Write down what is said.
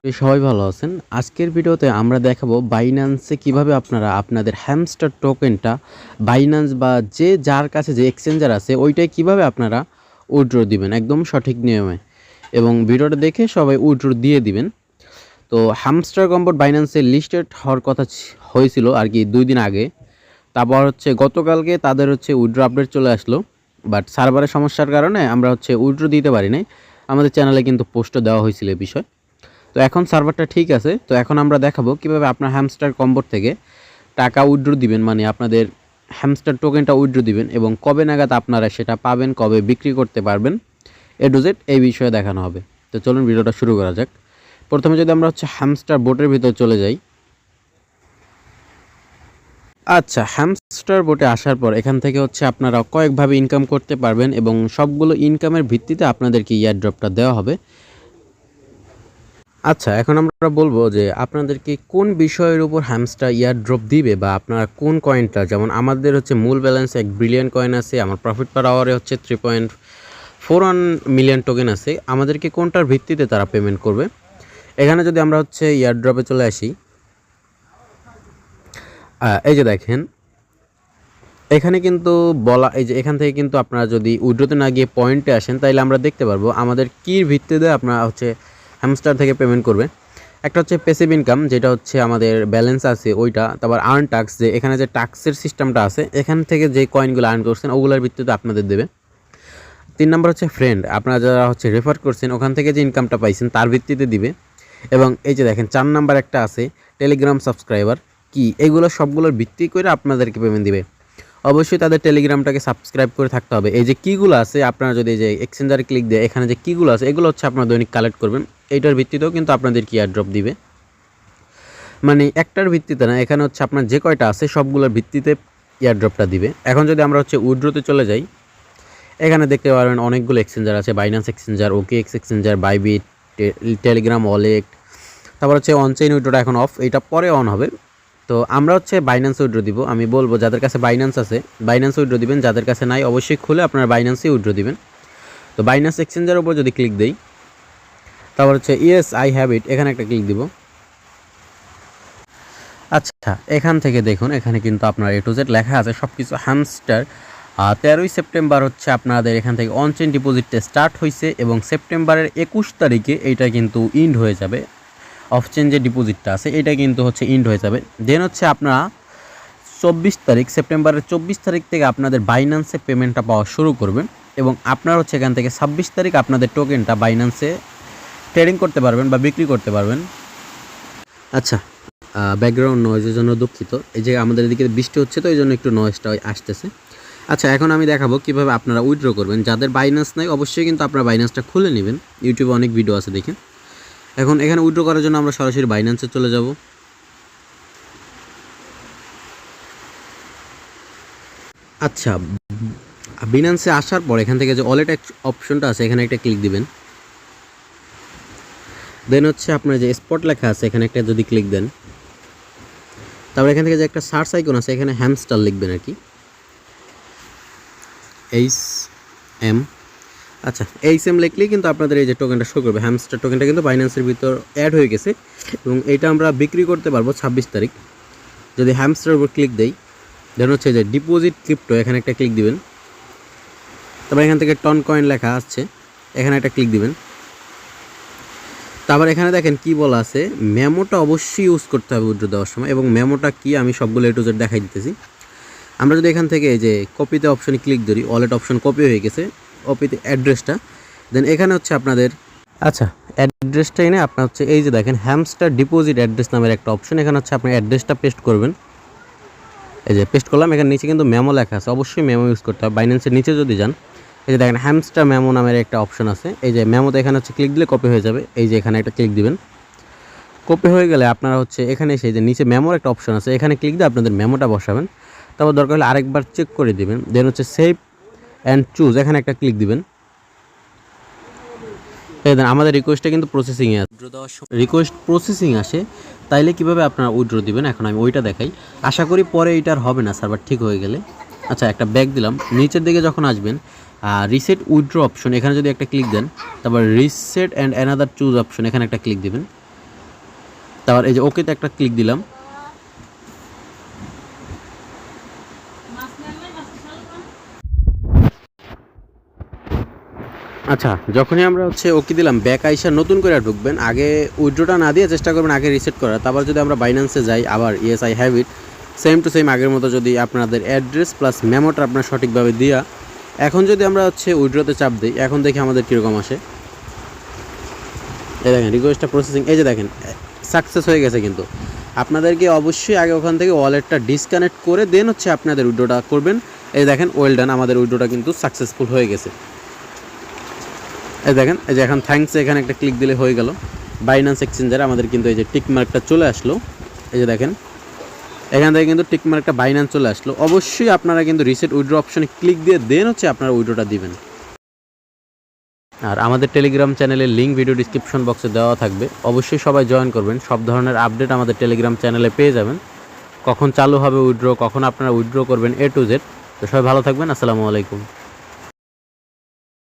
সবাই ভালো আছেন। আজকের ভিডিওতে আমরা দেখাবো বাইন্যান্সে কিভাবে আপনারা আপনাদের হ্যামস্টার টোকেনটা বাইন্যান্স বা যার কাছে যে এক্সচেঞ্জার আছে ওইটাই কিভাবে আপনারা উইথড্র দিবেন একদম সঠিক নিয়মে, এবং ভিডিওটা দেখে সবাই উইথড্র দিয়ে দিবেন। তো হ্যামস্টার কম্বোট বাইন্যান্সে লিস্টেড হওয়ার কথা হয়েছিল আর কি 2 দিন আগে। তারপর গতকালকে তাদের উইথড্র আপডেট চলে আসলো, বাট সার্ভারের সমস্যার কারণে আমরা উইথড্র দিতে পারি নাই। আমাদের চ্যানেলে কিন্তু পোস্টও দেওয়া হয়েছিল এই বিষয়। তো এখন সার্ভারটা ঠিক আছে। তো এখন আমরা দেখাবো কিভাবে আপনার হ্যামস্টার কম্বোট থেকে টাকা উইথড্র দিবেন, মানে আপনাদের হ্যামস্টার টোকেনটা উইথড্র দিবেন এবং কবে নাগাদ আপনারা সেটা পাবেন, কবে বিক্রি করতে পারবেন, এ টু জেড এই বিষয়ে দেখানো হবে। তো চলুন ভিডিওটা শুরু করা যাক। প্রথমে যদি আমরা হ্যামস্টার বোটের ভিতর চলে যাই। আচ্ছা, হ্যামস্টার বোটে আসার পর এখান থেকে আপনারা কয়েকভাবে ইনকাম করতে পারবেন এবং সবগুলো ইনকামের ভিত্তিতে আপনাদেরকে ইয়ারড্রপটা দেওয়া হবে। আচ্ছা, এখন আমরা বলবো যে আপনাদেরকে কোন বিষয়ের উপর হ্যামস্টার ইয়ারড্রপ দিবে বা আপনারা কোন কয়েনটা, যেমন আমাদের মূল ব্যালেন্স 1 বিলিয়ন কয়েন আছে, আমার প্রফিট পার আওয়ারে 3.41 মিলিয়ন টোকেন আছে। আমাদেরকে কোনটার ভিত্তিতে তারা পেমেন্ট করবে। এখানে যদি আমরা ইয়ারড্রপে চলে আসি, এই যে দেখেন এখানে কিন্তু বলা, এই যে এখান থেকে কিন্তু আপনারা যদি উইথড্রতে না গিয়ে পয়েন্টে আসেন তাইলে আমরা দেখতে পারবো আমাদের কির ভিত্তিতে আপনারা হ্যামস্টার থেকে পেমেন্ট করবে। একটা প্যাসিভ ইনকাম, যেটা আমাদের ব্যালেন্স আছে ওইটা। তারপর আর্ন টাক্স, যে এখানে যে টাক্সের সিস্টেমটা আছে এখান থেকে যে কয়েনগুলো আর্ন করছেন ওগুলোর ভিত্তিতে আপনাদের দেবে। 3 নম্বর ফ্রেন্ড, আপনারা যারা রেফার করছেন ওখান থেকে যে ইনকামটা পাইছেন তার ভিত্তিতে দিবে। এবং এই যে দেখেন 4 নাম্বার একটা আছে টেলিগ্রাম সাবস্ক্রাইবার কি, এগুলো সবগুলোর ভিত্তি করে আপনাদেরকে পেমেন্ট দিবে। অবশ্যই তাদের টেলিগ্রামটাকে সাবস্ক্রাইব করে থাকতে হবে। এই যে কিগুলো আছে, আপনারা যদি এই যে এক্সচেঞ্জারে ক্লিক দিয়ে এখানে যে কিগুলো আছে এগুলো আপনারা দৈনিক কালেক্ট করবেন। এইটার ভিত্তিতেও কিন্তু আপনাদের কি এয়ারড্রপ দিবে, মানে একটার ভিত্তিতে না, এখানে আপনার যে কয়টা আছে সবগুলোর ভিত্তিতে এয়ারড্রপটা দিবে। এখন যদি আমরা উইথড্রতে চলে যাই, এখানে দেখতে পারবেন অনেকগুলো এক্সচেঞ্জার আছে, Binance exchanger, OKX exchanger, Bybit, Telegram wallet. তারপর অনচেইন উইথড্রটা এখন অফ, এটা পরে অন হবে। তো আমরা বাইন্যান্স উইথড্র দিব। আমি বলবো যাদের কাছে বাইন্যান্স আছে বাইন্যান্স উইথড্র দিবেন, যাদের কাছে নাই অবশ্যই খুলে আপনারা বাইন্যান্সেই উইথড্র দিবেন। তো বাইন্যান্স এক্সচেঞ্জের উপর যদি ক্লিক দেই, তারপর ইয়েস আই হ্যাভ ইট, এখানে একটা ক্লিক দিব। আচ্ছা, এখান থেকে দেখুন এখানে কিন্তু আপনার এ টু জেড লেখা আছে সব কিছু। হ্যামস্টার 13ই সেপ্টেম্বর আপনাদের এখান থেকে অনচেইন ডিপোজিটটা স্টার্ট হয়েছে এবং সেপ্টেম্বরের 21 তারিখে এইটা কিন্তু ইন্ড হয়ে যাবে। অফচেন যে ডিপোজিটটা আছে এটা কিন্তু ইন্ড হয়ে যাবে। দেন আপনারা 24 তারিখ, সেপ্টেম্বরের 24 তারিখ থেকে আপনাদের বাইন্যান্সে পেমেন্টটা পাওয়া শুরু করবেন এবং আপনারা এখান থেকে 26 তারিখ আপনাদের টোকেনটা বাইন্যান্সে ট্রেডিং করতে পারবেন বা বিক্রি করতে পারবেন। আচ্ছা, ব্যাকগ্রাউন্ড নয়েজের জন্য দুঃখিত, এই যে আমাদের এদিকে বৃষ্টি হচ্ছে তো এই জন্য একটু নয়েজটা আসতেছে। আচ্ছা, এখন আমি দেখাবো কীভাবে আপনারা উইথড্র করবেন। যাদের বাইন্যান্স নাই অবশ্যই কিন্তু আপনারা বাইন্যান্সটা খুলে নেবেন, ইউটিউবে অনেক ভিডিও আছে দেখেন। এখন এখানে উইথড্র করার জন্য আমরা সরাসরি বাইন্যান্সে চলে যাব। আচ্ছা, বাইন্যান্সে আসার পর এখান থেকে যে ওয়ালেট অপশনটা আছে এখানে একটা ক্লিক দিবেন। দেন আপনার যে স্পট লেখা আছে এখানে একটা যদি ক্লিক দেন, তারপর এখান থেকে যে একটা সার্চ আইকন আছে এখানে হ্যামস্টার লিখবেন আর কি, HM। আচ্ছা, HM লিখলেই কিন্তু আপনাদের এই যে টোকেনটা শো করবে। হ্যামস্টার টোকেনটা কিন্তু বাইন্যান্সের ভিতর অ্যাড হয়ে গেছে এবং এটা আমরা বিক্রি করতে পারবো 26 তারিখ। যদি হ্যামস্টারের উপর ক্লিক দেই, দেন যে ডিপোজিট ক্রিপ্টো, এখানে একটা ক্লিক দিবেন। তারপর এখান থেকে টন কয়েন লেখা আসছে, এখানে একটা ক্লিক দিবেন। তারপর এখানে দেখেন কি বলা আছে, মেমোটা অবশ্যই ইউজ করতে হবে উইথড্র দেওয়ার সময়, এবং মেমোটা কি আমি সবগুলো এ টু জেড দেখাই দিতেছি। আমরা যদি এখান থেকে এই যে কপিতে অপশনে ক্লিক করি, ওয়ালেট অপশন কপি হয়ে গেছে, কপিতে অ্যাড্রেসটা, দেন এখানে আপনাদের আচ্ছা অ্যাড্রেসটা এনে আপনার এই যে দেখেন হ্যামস্টার ডিপোজিট অ্যাড্রেস নামের একটা অপশন, এখানে আপনি অ্যাড্রেসটা পেস্ট করবেন। এই যে পেস্ট করলাম, এখানে নিচে কিন্তু মেমো লেখা আছে, অবশ্যই মেমো ইউজ করতে হবে। বাইন্যান্সের নিচে যদি যান, এই যে দেখেন হ্যামস্টার মেমো নামের একটা অপশন আছে, এই যে মেমোতে এখানে ক্লিক দিলে কপি হয়ে যাবে। এই যে এখানে একটা ক্লিক দিবেন, কপি হয়ে গেলে আপনারা এখানে এসে যে নিচে মেমোর একটা অপশন আছে এখানে ক্লিক দিয়ে আপনাদের মেমোটা বসাবেন। তারপর দরকার হলে আরেকবার চেক করে দিবেন। দেন সেভ অ্যান্ড চুজ, এখানে একটা ক্লিক দিবেন। এই দেন আমাদের রিকোয়েস্টটা কিন্তু প্রসেসিংয়ে আছে, রিকোয়েস্ট প্রসেসিং আসে, তাইলে কীভাবে আপনারা উইথড্র দিবেন এখন আমি ওইটা দেখাই। আশা করি পরে এইটার হবে না সার্ভার ঠিক হয়ে গেলে। আচ্ছা, একটা ব্যাক দিলাম, নিচের দিকে যখন আসবেন রিসেট উইথড্র অপশন, এখানে যদি একটা ক্লিক দেন, তারপর reset and another choose option, এখানে একটা ক্লিক দিবেন। তারপর এই যে ওকেতে একটা ক্লিক দিলাম। আচ্ছা, যখনই আমরা হচ্ছে ওকে দিলাম, ব্যাক আইসা নতুন করে ঢুকবেন, আগে উইথড্রোটা না দিয়ে চেষ্টা করবেন আগে রিসেট করার। তারপর যদি আমরা বাইন্যান্সে যাই, আবার yes I have it, same to same আগের মতো যদি আপনাদের অ্যাড্রেস প্লাস মেমোটা আপনার সঠিকভাবে দিয়া, এখন যদি আমরা হচ্ছে উইথড্রোতে চাপ দিই, এখন দেখি আমাদের কীরকম আসে। এই দেখেন রিকোয়েস্টটা প্রসেসিং, এই যে দেখেন সাকসেস হয়ে গেছে। কিন্তু আপনাদেরকে অবশ্যই আগে ওখান থেকে ওয়ালেটটা ডিসকানেক্ট করে দেন হচ্ছে আপনাদের উইথড্রোটা করবেন। এই দেখেন ওয়েল ডান, আমাদের উইথড্রোটা কিন্তু সাকসেসফুল হয়ে গেছে। এই দেখেন, এই যে এখন থ্যাঙ্কস এখানে একটা ক্লিক দিলে হয়ে গেল। বাইন্যান্স এক্সচেঞ্জারে আমাদের কিন্তু এই যে টিক মার্কটা চলে আসলো। এই যে দেখেন এখান থেকে কিন্তু টিক মার্কটা বাইন্যান্স চলে আসলো। অবশ্যই আপনারা কিন্তু রিসেট উইথড্র অপশনে ক্লিক দিয়ে দেন হচ্ছে আপনারা উইথড্রটা দিবেন। আর আমাদের টেলিগ্রাম চ্যানেলের লিঙ্ক ভিডিও ডিসক্রিপশন বক্সে দেওয়া থাকবে, অবশ্যই সবাই জয়েন করবেন। সব ধরনের আপডেট আমাদের টেলিগ্রাম চ্যানেলে পেয়ে যাবেন, কখন চালু হবে উইথড্র, কখন আপনারা উইথড্র করবেন, A to Z। তো সবাই ভালো থাকবেন, আসসালামু আলাইকুম।